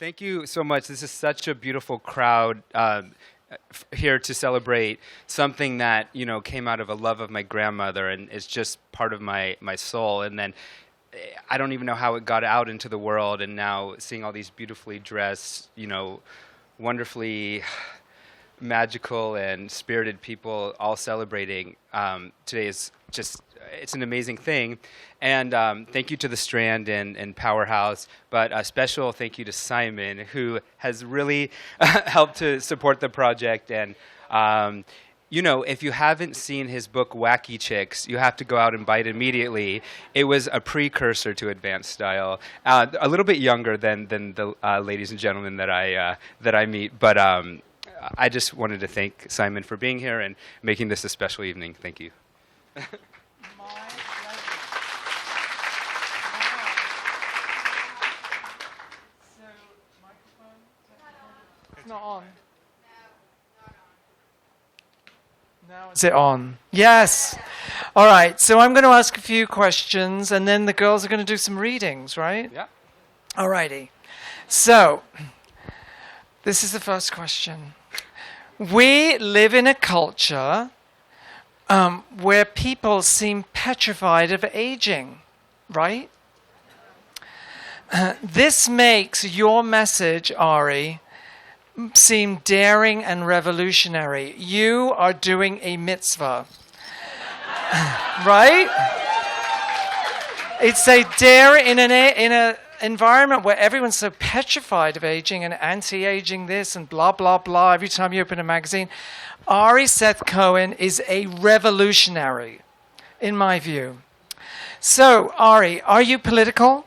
Thank you so much. This is such a beautiful crowd here to celebrate something that came out of a love of my grandmother and is just part of my soul. And then I don't even know how it got out into the world. And now seeing all these beautifully dressed, wonderfully magical and spirited people all celebrating today is just, it's an amazing thing. And thank you to the Strand and Powerhouse, but a special thank you to Simon, who has really helped to support the project. And if you haven't seen his book Wacky Chicks, you have to go out and buy it immediately. It was a precursor to Advanced Style, a little bit younger than the ladies and gentlemen that I meet, but I just wanted to thank Simon for being here and making this a special evening. Thank you. Not on. Now is it on? Yes. All right. So I'm going to ask a few questions, and then the girls are going to do some readings, right? Yeah. All righty. So this is the first question. We live in a culture where people seem petrified of aging, right? This makes your message, Ari, seem daring and revolutionary. You are doing a mitzvah. Right? It's a dare in an environment where everyone's so petrified of aging and anti-aging this and blah, blah, blah. Every time you open a magazine, Ari Seth Cohen is a revolutionary, in my view. So, Ari, are you political?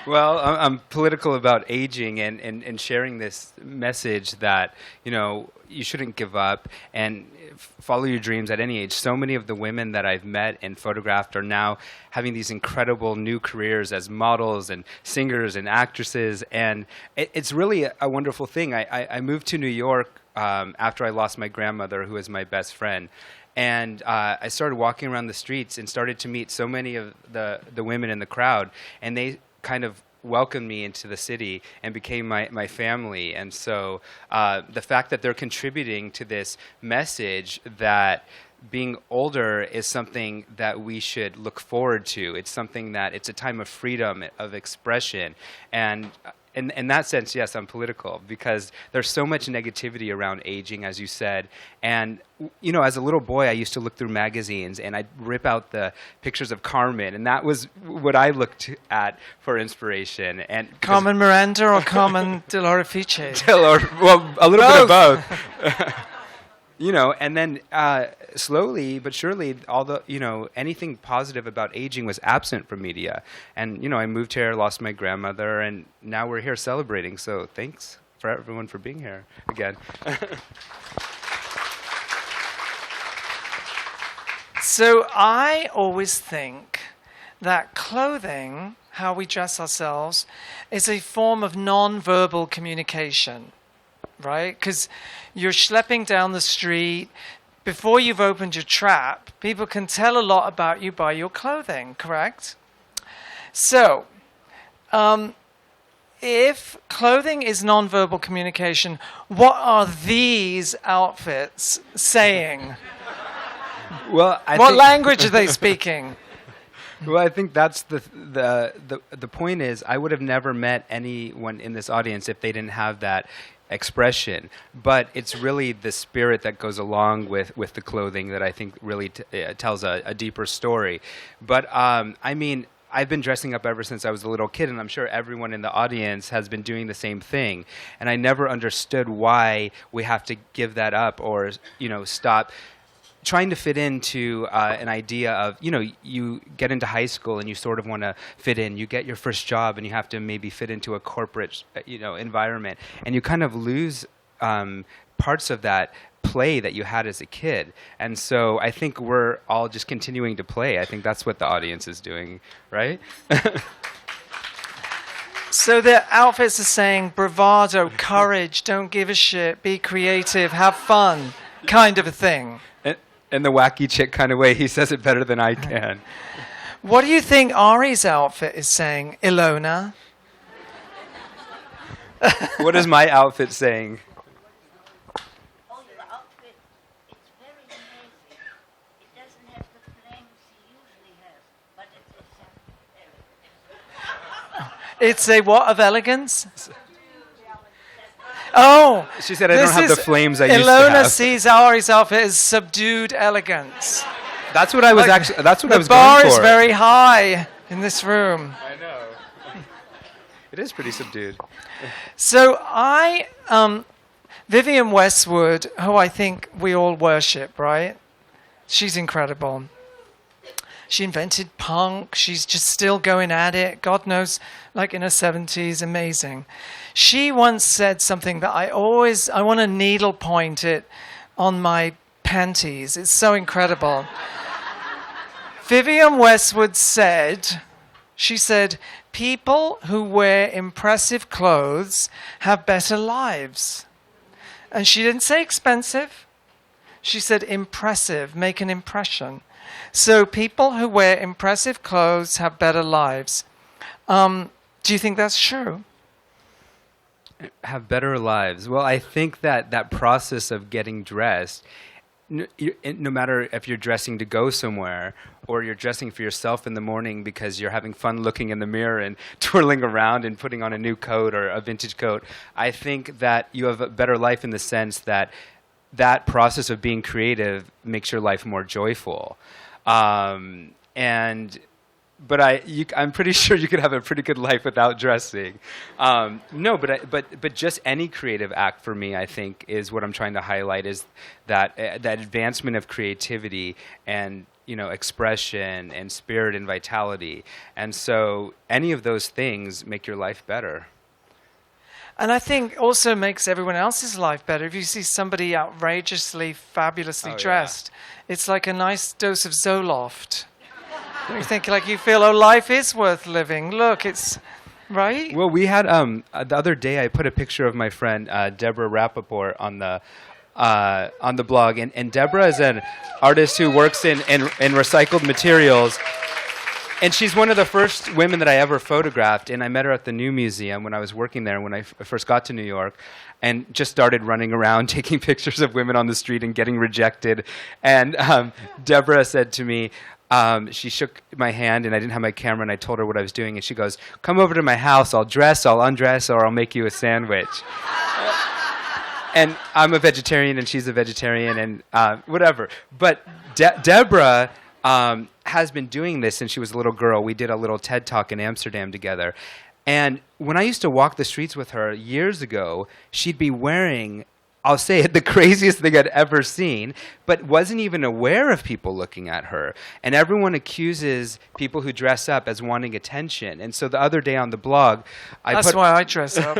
Well, I'm political about aging and sharing this message that, you shouldn't give up and follow your dreams at any age. So many of the women that I've met and photographed are now having these incredible new careers as models and singers and actresses. And it's really a wonderful thing. I moved to New York after I lost my grandmother, who was my best friend. And I started walking around the streets and started to meet so many of the women in the crowd. And they kind of welcomed me into the city and became my family. And so the fact that they're contributing to this message that being older is something that we should look forward to. It's something that it's a time of freedom, of expression. And in that sense, yes, I'm political because there's so much negativity around aging, as you said. And, as a little boy, I used to look through magazines and I'd rip out the pictures of Carmen. And that was what I looked at for inspiration. And Carmen Miranda or Carmen de la Refice? Well, a little bit of both. And then slowly but surely, all the, anything positive about aging was absent from media. And, I moved here, lost my grandmother, and now we're here celebrating. So thanks for everyone for being here again. So I always think that clothing, how we dress ourselves, is a form of non-verbal communication. Right? Because you're schlepping down the street. Before you've opened your trap, people can tell a lot about you by your clothing, correct? So, if clothing is nonverbal communication, what are these outfits saying? Well, what language are they speaking? Well, I think that's the point is I would have never met anyone in this audience if they didn't have that expression, but it's really the spirit that goes along with the clothing that I think really tells a deeper story. But I've been dressing up ever since I was a little kid, and I'm sure everyone in the audience has been doing the same thing. And I never understood why we have to give that up or stop trying to fit into an idea of, you get into high school and you sort of want to fit in. You get your first job and you have to maybe fit into a corporate, environment. And you kind of lose parts of that play that you had as a kid. And so I think we're all just continuing to play. I think that's what the audience is doing, right? So the outfits are saying bravado, courage, don't give a shit, be creative, have fun, kind of a thing. In the wacky chick kind of way, he says it better than I can. What do you think Ari's outfit is saying, Ilona? What is my outfit saying? Oh, your outfit, it's very amazing. It doesn't have the flames you usually have, but it's It's a what of elegance? Oh, She said I don't this have the is- flames I used to Ilona have. sees Ari's outfit as subdued elegance. That's what I was Like, actually. That's what I was The bar going is for. very high in this room. I know. It is pretty subdued. So Vivienne Westwood, who I think we all worship, right? She's incredible. She invented punk. She's just still going at it. God knows, like in her 70s, amazing. She once said something that I want to needle point it on my panties. It's so incredible. Vivienne Westwood said, people who wear impressive clothes have better lives. And she didn't say expensive. She said impressive, make an impression. So people who wear impressive clothes have better lives. Do you think that's true? Have better lives. Well, I think that process of getting dressed, no matter if you're dressing to go somewhere or you're dressing for yourself in the morning because you're having fun looking in the mirror and twirling around and putting on a new coat or a vintage coat, I think that you have a better life in the sense that that process of being creative makes your life more joyful. But I'm pretty sure you could have a pretty good life without dressing. But just any creative act for me, I think, is what I'm trying to highlight is that that advancement of creativity and expression and spirit and vitality. And so any of those things make your life better. And I think also makes everyone else's life better. If you see somebody outrageously, fabulously dressed, it's like a nice dose of Zoloft. You think you feel, life is worth living. Look, it's right. Well, we had the other day I put a picture of my friend Deborah Rappaport on the blog, and Deborah is an artist who works in recycled materials, and she's one of the first women that I ever photographed. And I met her at the New Museum when I was working there when I first got to New York, and just started running around taking pictures of women on the street and getting rejected. And Deborah said to me. She shook my hand, and I didn't have my camera, and I told her what I was doing, and she goes, "Come over to my house. I'll dress, I'll undress, or I'll make you a sandwich." And I'm a vegetarian, and she's a vegetarian, and whatever. But Deborah has been doing this since she was a little girl. We did a little TED Talk in Amsterdam together. And when I used to walk the streets with her years ago, she'd be wearing... I'll say it, the craziest thing I'd ever seen, but wasn't even aware of people looking at her. And everyone accuses people who dress up as wanting attention. And so the other day on the blog, That's why I dress up.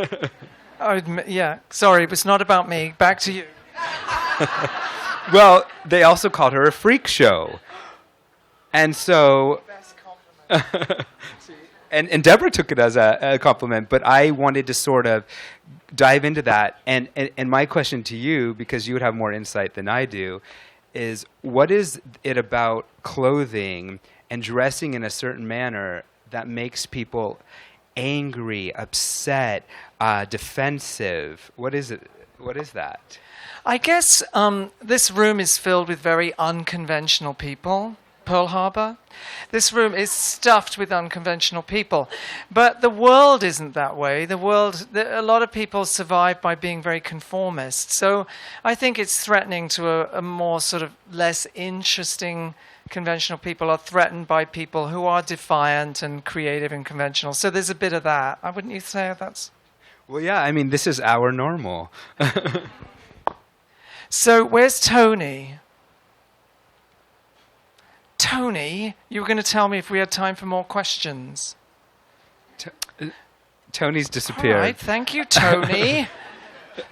Sorry, it's not about me. Back to you. Well, they also called her a freak show. And so... And Deborah took it as a compliment, but I wanted to sort of dive into that. And my question to you, because you would have more insight than I do, is what is it about clothing and dressing in a certain manner that makes people angry, upset, defensive? What is it? What is that? I guess this room is filled with very unconventional people. Pearl Harbor. This room is stuffed with unconventional people. But the world isn't that way. A lot of people survive by being very conformist. So I think it's threatening to a more sort of less interesting conventional people are threatened by people who are defiant and creative and conventional. So there's a bit of that. Wouldn't you say that's... Well, yeah, I mean, this is our normal. So where's Tony? Tony, you were going to tell me if we had time for more questions. Tony's disappeared. All right, thank you, Tony.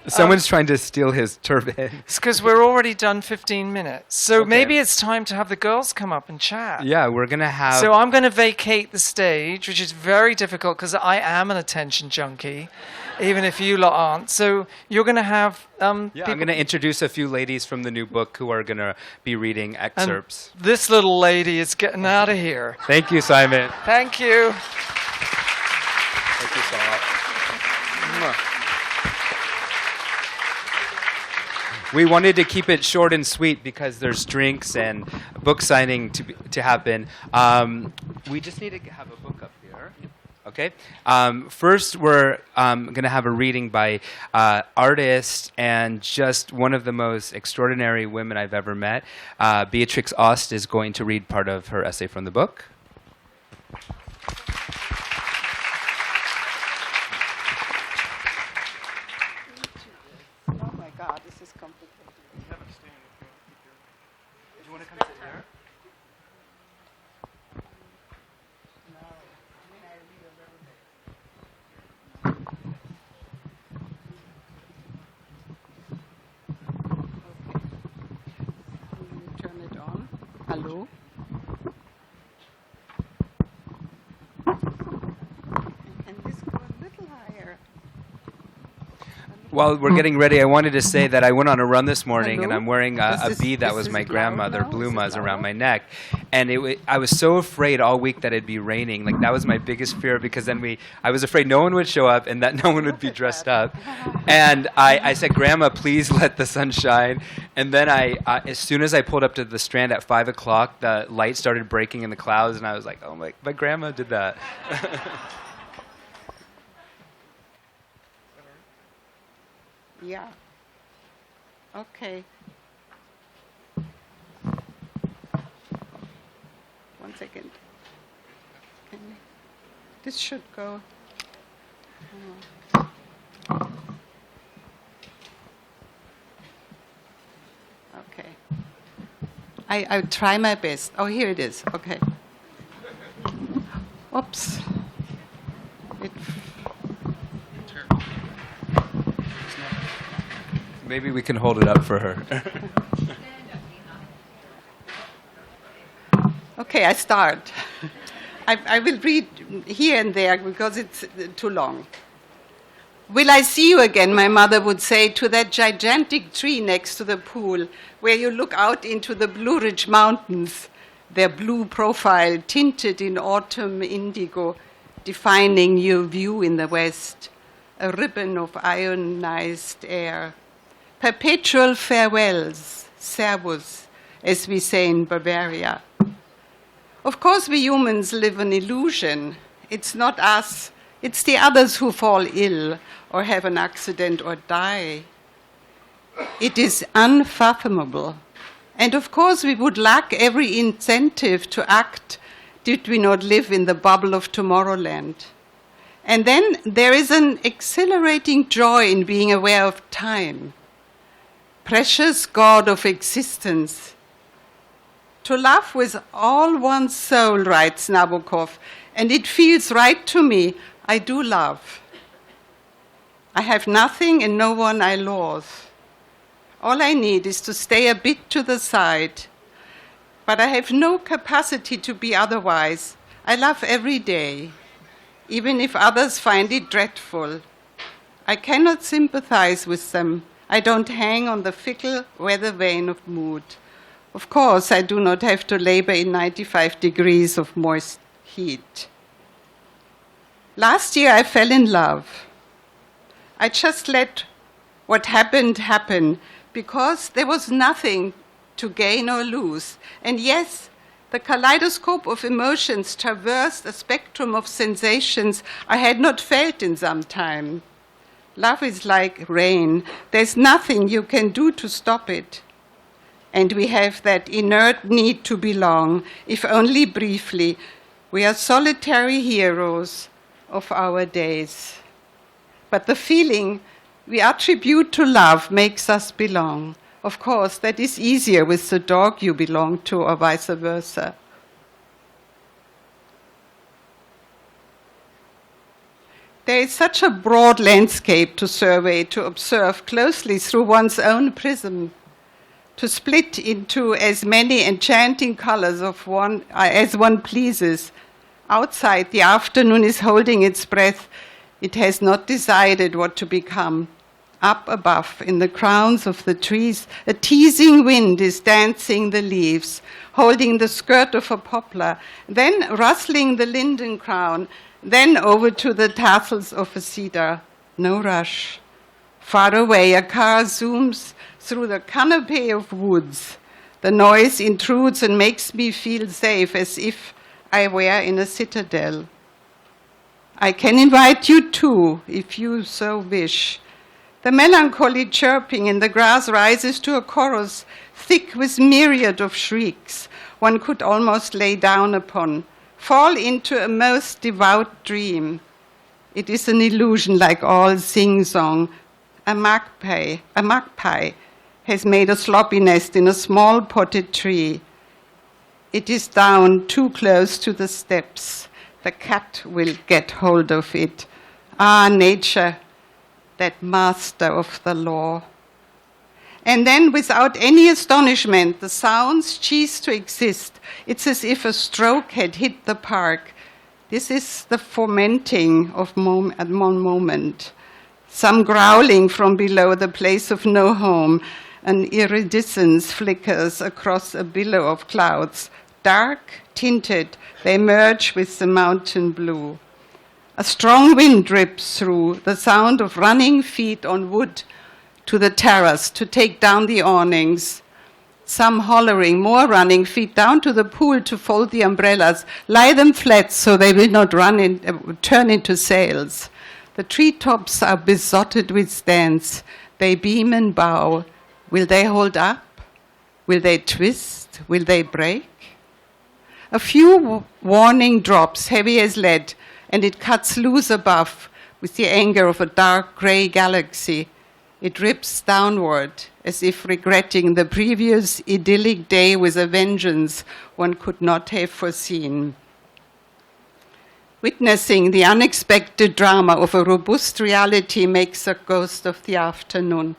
Someone's trying to steal his turban. It's because we're already done 15 minutes. So Okay. maybe it's time to have the girls come up and chat. Yeah, we're going to have... So I'm going to vacate the stage, which is very difficult because I am an attention junkie, even if you lot aren't. So you're going to have... I'm going to introduce a few ladies from the new book who are going to be reading excerpts. And this little lady is getting out of here. Thank you, Simon. Thank you. Thank you so much. we wanted to keep it short and sweet because there's drinks and book signing to happen. We just need to have a book up here. Okay. First, we're going to have a reading by artist and just one of the most extraordinary women I've ever met. Beatrix Ost is going to read part of her essay from the book. Oh my God, this is complicated. Do you want to come sit here? Turn it on. Hello? And this go a little higher. While we're getting ready, I wanted to say that I went on a run this morning, Hello? and I'm wearing This a is- bee that this was is my loud grandmother, now? Is it Bluma's, around louder? my neck. And I was so afraid all week that it'd be raining. Like, that was my biggest fear, because then I was afraid no one would show up and that no one would be dressed up. And I said, Grandma, please let the sun shine. And then as soon as I pulled up to the Strand at 5 o'clock, the light started breaking in the clouds, and I was like, oh, my grandma did that. Yeah. Okay. One second. This should go. Okay. I'll try my best. Oh, here it is. Okay. Oops. It Maybe we can hold it up for her. Okay, I start. I will read here and there because it's too long. Will I see you again, my mother would say, to that gigantic tree next to the pool where you look out into the Blue Ridge Mountains, their blue profile tinted in autumn indigo, defining your view in the west, a ribbon of ionized air. Perpetual farewells, servus, as we say in Bavaria. Of course, we humans live an illusion. It's not us, it's the others who fall ill or have an accident or die. It is unfathomable. And of course, we would lack every incentive to act did we not live in the bubble of Tomorrowland. And then there is an exhilarating joy in being aware of time. Precious God of existence. To love with all one's soul, writes Nabokov, and it feels right to me. I do love. I have nothing and no one I loathe. All I need is to stay a bit to the side. But I have no capacity to be otherwise. I love every day, even if others find it dreadful. I cannot sympathize with them. I don't hang on the fickle weather vane of mood. Of course, I do not have to labor in 95 degrees of moist heat. Last year, I fell in love. I just let what happened happen because there was nothing to gain or lose. And yes, the kaleidoscope of emotions traversed a spectrum of sensations I had not felt in some time. Love is like rain. There's nothing you can do to stop it. And we have that inert need to belong, if only briefly. We are solitary heroes of our days. But the feeling we attribute to love makes us belong. Of course, that is easier with the dog you belong to, or vice versa. There is such a broad landscape to survey, to observe closely through one's own prism, to split into as many enchanting colors as one pleases. Outside, the afternoon is holding its breath. It has not decided what to become. Up above, in the crowns of the trees, a teasing wind is dancing the leaves, holding the skirt of a poplar, then rustling the linden crown, then over to the tassels of a cedar. No rush. Far away, a car zooms through the canopy of woods. The noise intrudes and makes me feel safe, as if I were in a citadel. I can invite you too, if you so wish. The melancholy chirping in the grass rises to a chorus thick with myriad of shrieks one could almost lay down upon, fall into a most devout dream. It is an illusion like all sing-song. A magpie has made a sloppy nest in a small potted tree. It is down too close to the steps. The cat will get hold of it. Ah, nature, that master of the law. And then, without any astonishment, the sounds cease to exist. It's as if a stroke had hit the park. This is the fomenting of at one moment. Some growling from below the place of no home. An iridescence flickers across a billow of clouds. Dark, tinted, they merge with the mountain blue. A strong wind drips through, the sound of running feet on wood to the terrace to take down the awnings. Some hollering, more running feet down to the pool to fold the umbrellas, lie them flat so they will not turn into sails. The treetops are besotted with stands. They beam and bow. Will they hold up? Will they twist? Will they break? A few warning drops, heavy as lead, and it cuts loose above with the anger of a dark grey galaxy. It rips downward, as if regretting the previous idyllic day with a vengeance one could not have foreseen. Witnessing the unexpected drama of a robust reality makes a ghost of the afternoon.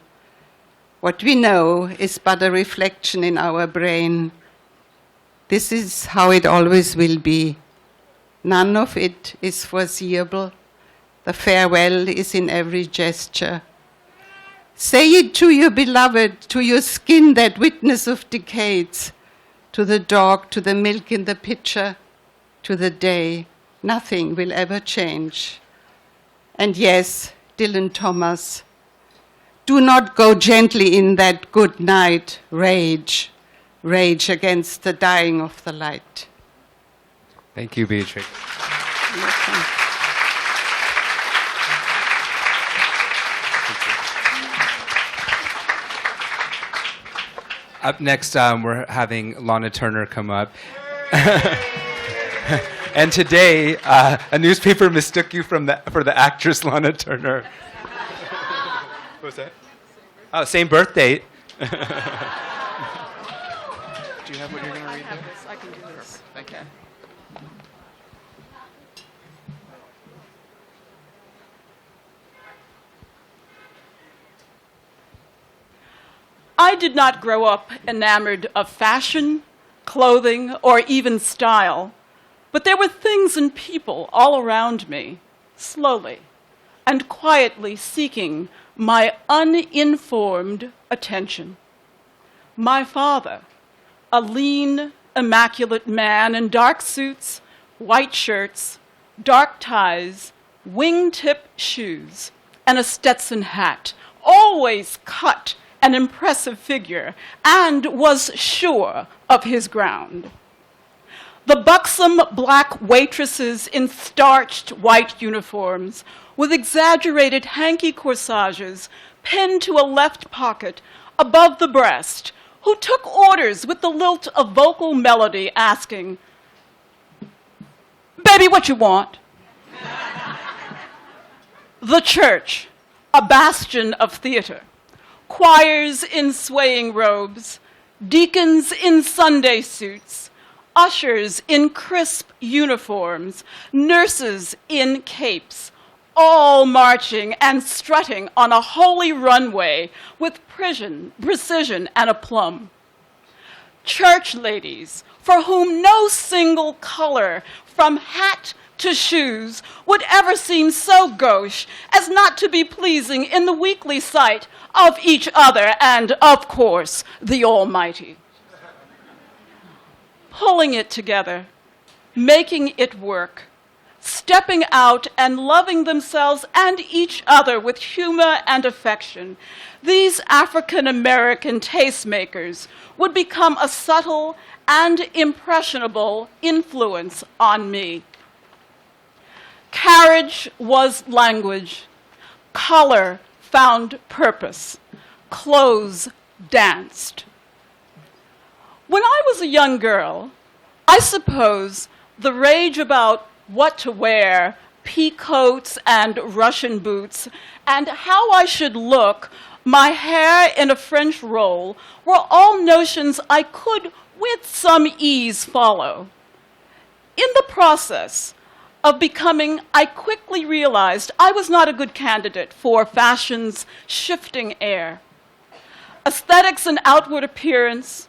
What we know is but a reflection in our brain. This is how it always will be. None of it is foreseeable. The farewell is in every gesture. Say it to your beloved, to your skin, that witness of decades, to the dog, to the milk in the pitcher, to the day. Nothing will ever change. And yes, Dylan Thomas, do not go gently in that good night rage against the dying of the light. Thank you, Beatrix. Up next, we're having Lana Turner come up. And today, a newspaper mistook you for the actress Lana Turner. What was that? Oh, same birth date. Do you have what you're going to read there? I can do this. Thank you. I did not grow up enamored of fashion, clothing, or even style, but there were things and people all around me, slowly and quietly seeking my uninformed attention. My father, a lean, immaculate man in dark suits, white shirts, dark ties, wingtip shoes, and a Stetson hat, always cut an impressive figure, and was sure of his ground. The buxom black waitresses in starched white uniforms with exaggerated hanky corsages pinned to a left pocket above the breast, who took orders with the lilt of vocal melody asking, "Baby, what you want?" The church, a bastion of theater, choirs in swaying robes, deacons in Sunday suits, ushers in crisp uniforms, nurses in capes, all marching and strutting on a holy runway with precision and aplomb. Church ladies, for whom no single color, from hat to shoes, would ever seem so gauche as not to be pleasing in the weekly sight of each other and, of course, the Almighty. Pulling it together, making it work, stepping out and loving themselves and each other with humor and affection, these African American tastemakers would become a subtle and impressionable influence on me. Carriage was language. Color found purpose. Clothes danced. When I was a young girl, I suppose the rage about what to wear, peacoats and Russian boots, and how I should look, my hair in a French roll, were all notions I could with some ease follow. In the process of becoming, I quickly realized I was not a good candidate for fashion's shifting air. Aesthetics and outward appearance,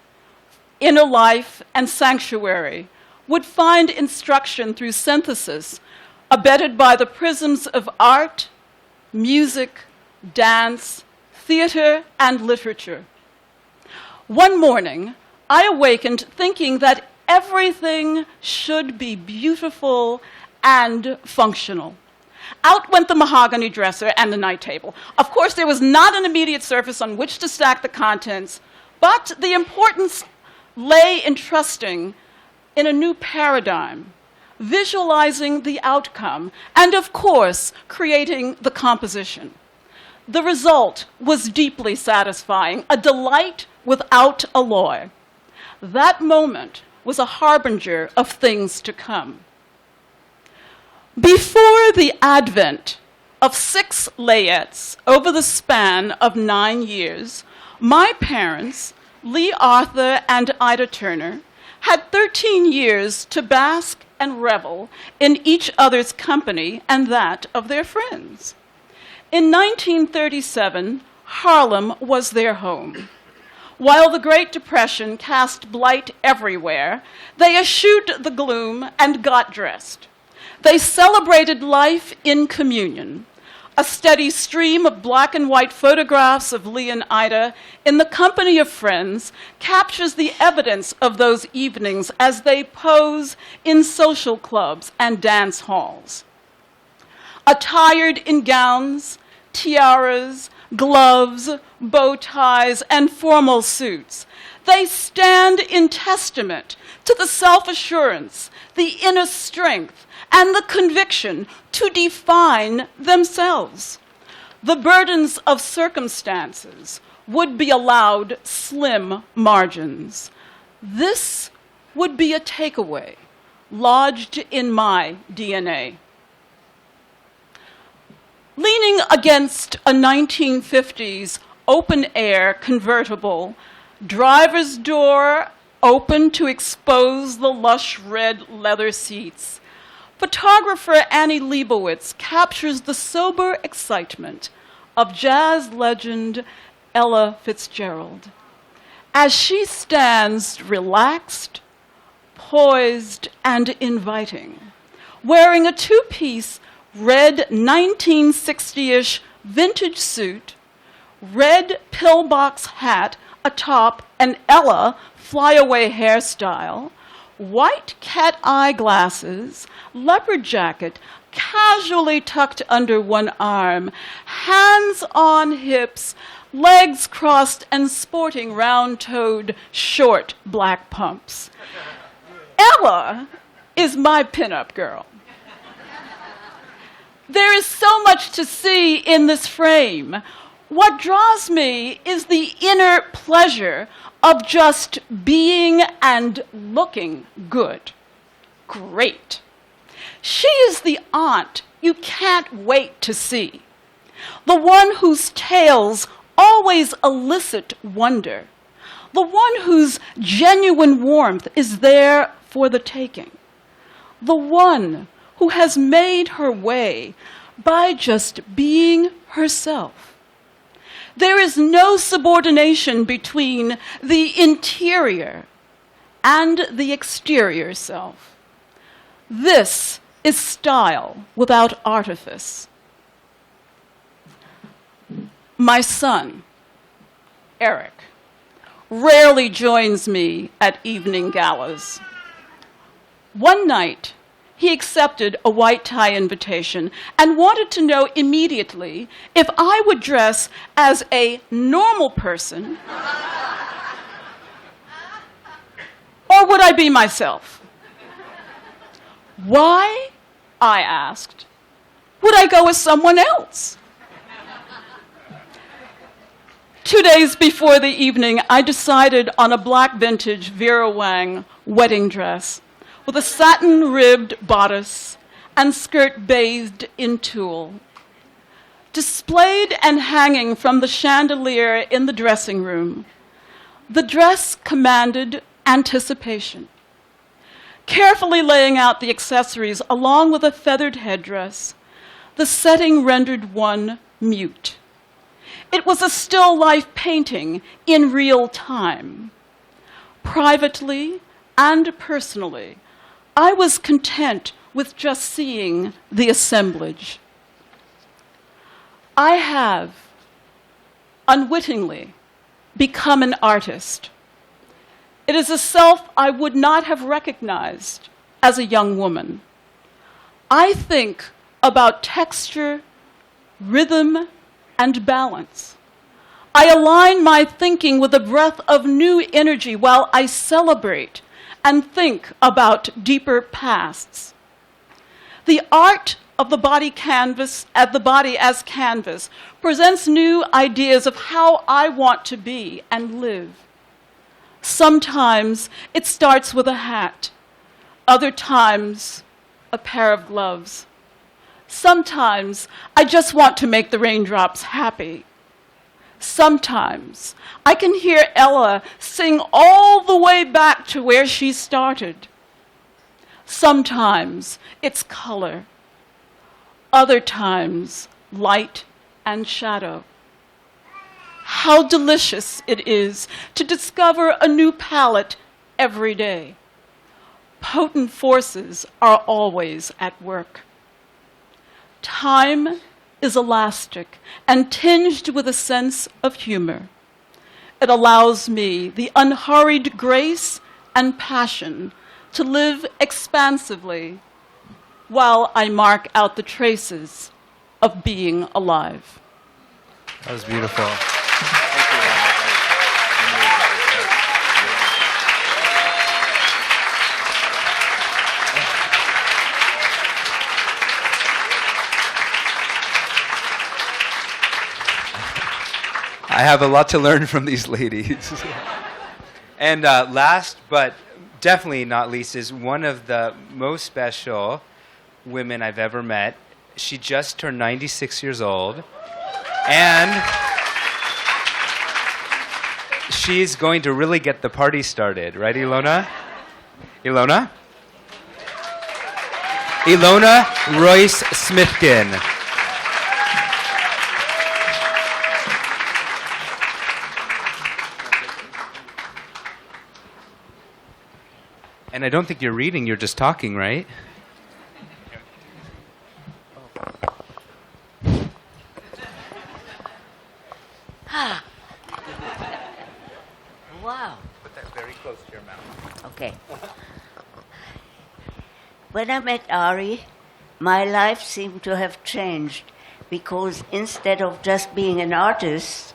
inner life and sanctuary would find instruction through synthesis, abetted by the prisms of art, music, dance, theater, and literature. One morning, I awakened thinking that everything should be beautiful and functional. Out went the mahogany dresser and the night table. Of course, there was not an immediate surface on which to stack the contents, but the importance lay in trusting in a new paradigm, visualizing the outcome, and of course, creating the composition. The result was deeply satisfying, a delight without alloy. That moment was a harbinger of things to come. Before the advent of 6 layettes over the span of 9 years, my parents, Lee Arthur and Ida Turner, had 13 years to bask and revel in each other's company and that of their friends. In 1937, Harlem was their home. While the Great Depression cast blight everywhere, they eschewed the gloom and got dressed. They celebrated life in communion. A steady stream of black and white photographs of Lee and Ida in the company of friends captures the evidence of those evenings as they pose in social clubs and dance halls. Attired in gowns, tiaras, gloves, bow ties, and formal suits, they stand in testament to the self-assurance, the inner strength, and the conviction to define themselves. The burdens of circumstances would be allowed slim margins. This would be a takeaway lodged in my DNA. Leaning against a 1950s open-air convertible, driver's door open to expose the lush red leather seats, photographer Annie Leibovitz captures the sober excitement of jazz legend Ella Fitzgerald as she stands relaxed, poised, and inviting, wearing a 2-piece red 1960-ish vintage suit, red pillbox hat atop an Ella flyaway hairstyle, white cat eye glasses, leopard jacket casually tucked under one arm, hands on hips, legs crossed, and sporting round-toed short black pumps. Ella is my pinup girl. There is so much to see in this frame. What draws me is the inner pleasure of just being and looking good. Great. She is the aunt you can't wait to see, the one whose tales always elicit wonder, the one whose genuine warmth is there for the taking, the one who has made her way by just being herself. There is no subordination between the interior and the exterior self. This is style without artifice. My son, Eric, rarely joins me at evening galas. One night, he accepted a white tie invitation and wanted to know immediately if I would dress as a normal person or would I be myself. Why, I asked, would I go as someone else? 2 days before the evening, I decided on a black vintage Vera Wang wedding dress with a satin-ribbed bodice and skirt bathed in tulle. Displayed and hanging from the chandelier in the dressing room, the dress commanded anticipation. Carefully laying out the accessories along with a feathered headdress, the setting rendered one mute. It was a still life painting in real time. Privately and personally, I was content with just seeing the assemblage. I have, unwittingly, become an artist. It is a self I would not have recognized as a young woman. I think about texture, rhythm, and balance. I align my thinking with a breath of new energy while I celebrate and think about deeper pasts. The art of the body as canvas presents new ideas of how I want to be and live. Sometimes it starts with a hat, other times a pair of gloves. Sometimes I just want to make the raindrops happy. Sometimes I can hear Ella sing all the way back to where she started. Sometimes it's color. Other times, light and shadow. How delicious it is to discover a new palette every day. Potent forces are always at work. Time is elastic and tinged with a sense of humor. It allows me the unhurried grace and passion to live expansively while I mark out the traces of being alive. That was beautiful. I have a lot to learn from these ladies. And last, but definitely not least, is one of the most special women I've ever met. She just turned 96 years old. And she's going to really get the party started. Right, Ilona? Ilona? Ilona Royce Smithkin. And I don't think you're reading, you're just talking, right? Wow. Put that very close to your mouth. Okay. When I met Ari, my life seemed to have changed because instead of just being an artist,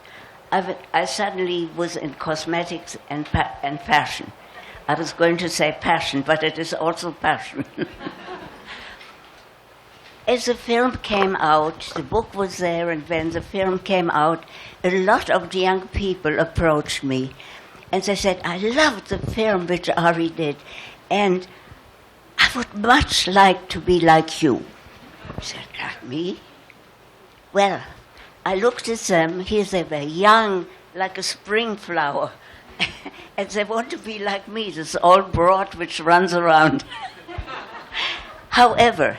I suddenly was in cosmetics and fashion. I was going to say passion, but it is also passion. As the film came out, the book was there, and when the film came out, a lot of young people approached me. And they said, I loved the film which Ari did, and I would much like to be like you. I said, like me? Well, I looked at them. Here they were, young, like a spring flower. And they want to be like me, this old broad which runs around. However,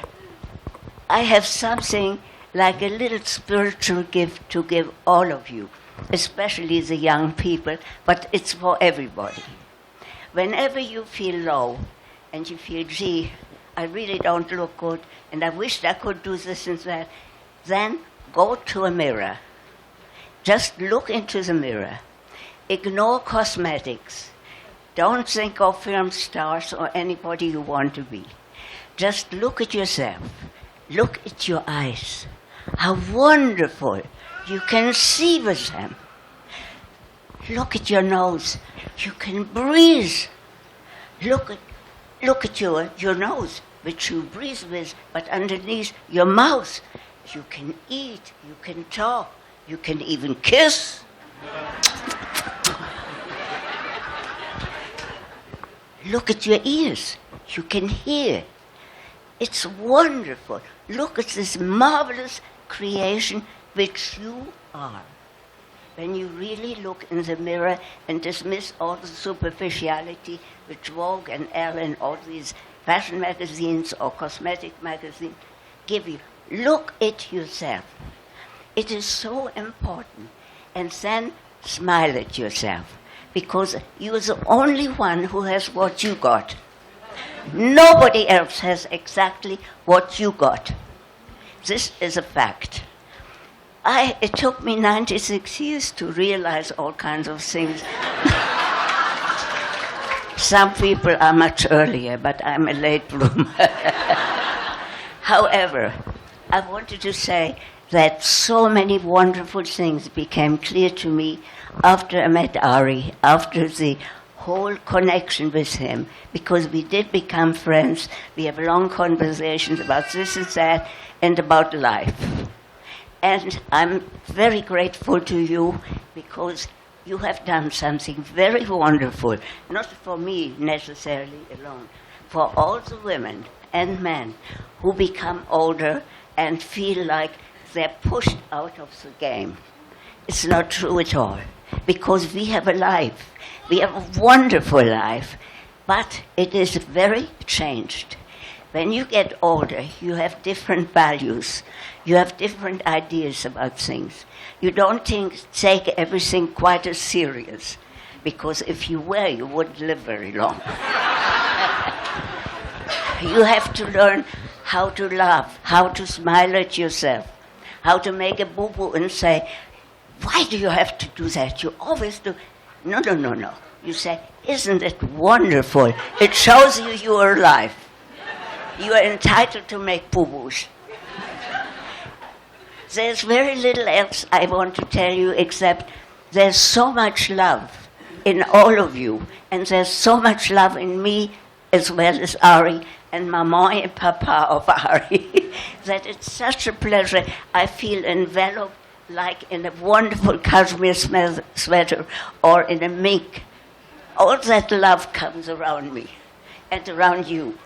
I have something like a little spiritual gift to give all of you, especially the young people, but it's for everybody. Whenever you feel low and you feel, gee, I really don't look good, and I wished I could do this and that, then go to a mirror. Just look into the mirror. Ignore cosmetics. Don't think of film stars or anybody you want to be. Just look at yourself. Look at your eyes. How wonderful. You can see with them. Look at your nose. You can breathe. Look at your nose, which you breathe with, but underneath your mouth, you can eat, you can talk, you can even kiss. Look at your ears. You can hear. It's wonderful. Look at this marvelous creation which you are. When you really look in the mirror and dismiss all the superficiality which Vogue and Elle and all these fashion magazines or cosmetic magazines give you, look at yourself. It is so important. And then smile at yourself, because you're the only one who has what you got. Nobody else has exactly what you got. This is a fact. It took me 96 years to realize all kinds of things. Some people are much earlier, but I'm a late bloomer. However, I wanted to say that so many wonderful things became clear to me after I met Ari, after the whole connection with him, because we did become friends. We have long conversations about this and that and about life. And I'm very grateful to you because you have done something very wonderful, not for me necessarily alone, for all the women and men who become older and feel like they're pushed out of the game. It's not true at all, because we have a life. We have a wonderful life, but it is very changed. When you get older, you have different values. You have different ideas about things. You don't take everything quite as serious, because if you were, you wouldn't live very long. You have to learn how to laugh, how to smile at yourself, how to make a boo-boo and say, why do you have to do that? You always do. No. You say, isn't it wonderful? It shows you are alive. You are entitled to make boo-boos. There's very little else I want to tell you except there's so much love in all of you, and there's so much love in me as well as Ari and Mama and Papa of Ari that it's such a pleasure. I feel enveloped like in a wonderful cashmere sweater or in a mink. All that love comes around me and around you.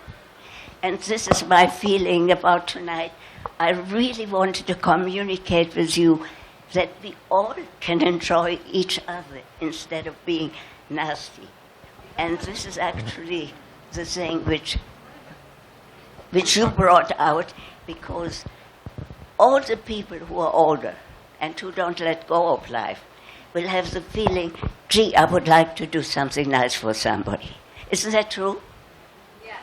And this is my feeling about tonight. I really wanted to communicate with you that we all can enjoy each other instead of being nasty. And this is actually the thing which you brought out, because all the people who are older and who don't let go of life will have the feeling, gee, I would like to do something nice for somebody. Isn't that true? Yeah.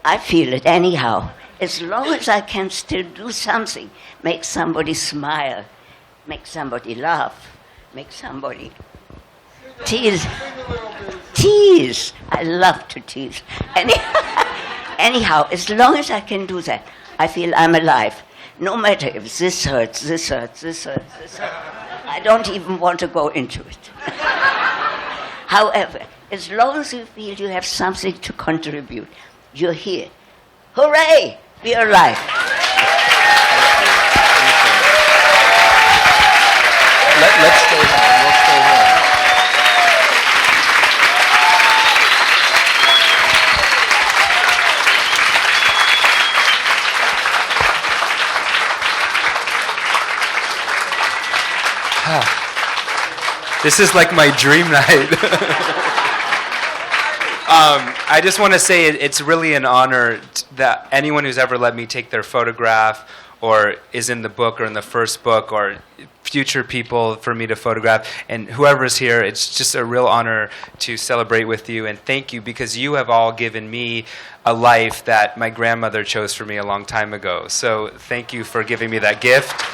I feel it anyhow. As long as I can still do something, make somebody smile, make somebody laugh, make somebody tease. Tease. I love to tease. Anyhow, as long as I can do that, I feel I'm alive. No matter if this hurts, this hurts, this hurts, this hurts. I don't even want to go into it. However, as long as you feel you have something to contribute, you're here. Hooray! Be alive. Let's stay here. We'll stay here. This is like my dream night. I just want to say it's really an honor that anyone who's ever let me take their photograph or is in the book or in the first book or future people for me to photograph, and whoever's here, it's just a real honor to celebrate with you, and thank you, because you have all given me a life that my grandmother chose for me a long time ago. So thank you for giving me that gift.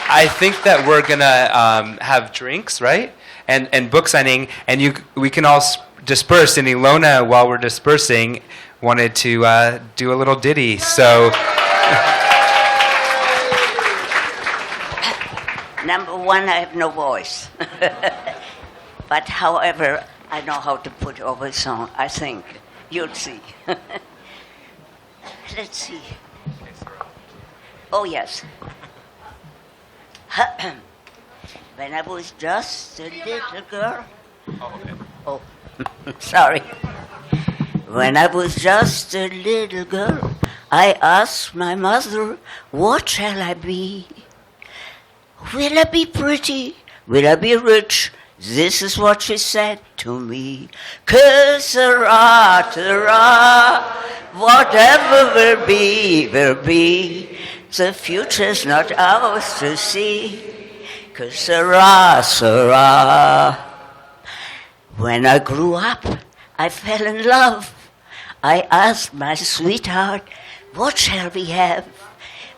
I think that we're going to have drinks, right? and book signing, and we can all disperse. And Ilona, while we're dispersing, wanted to do a little ditty. So. Number one, I have no voice. But however, I know how to put over a song, I think. You'll see. Let's see. Oh, yes. When I was just a little girl. Oh, sorry. When I was just a little girl, I asked my mother, what shall I be? Will I be pretty? Will I be rich? This is what she said to me. Que sera, whatever will be, will be. The future's not ours to see. Que sera. When I grew up, I fell in love. I asked my sweetheart, what shall we have?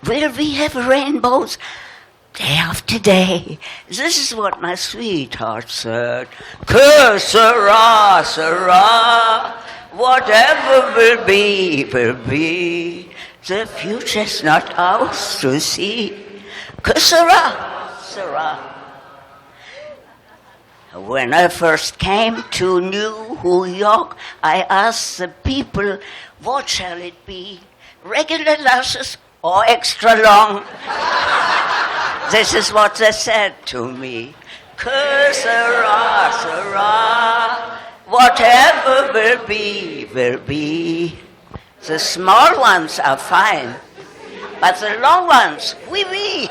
Will we have rainbows? Day after day, this is what my sweetheart said. Que sera, whatever will be, will be. The future's not ours to see. Que sera. When I first came to New York, I asked the people, what shall it be? Regular lashes or extra long? This is what they said to me. Que sera, whatever will be, will be. The small ones are fine, but the long ones, oui.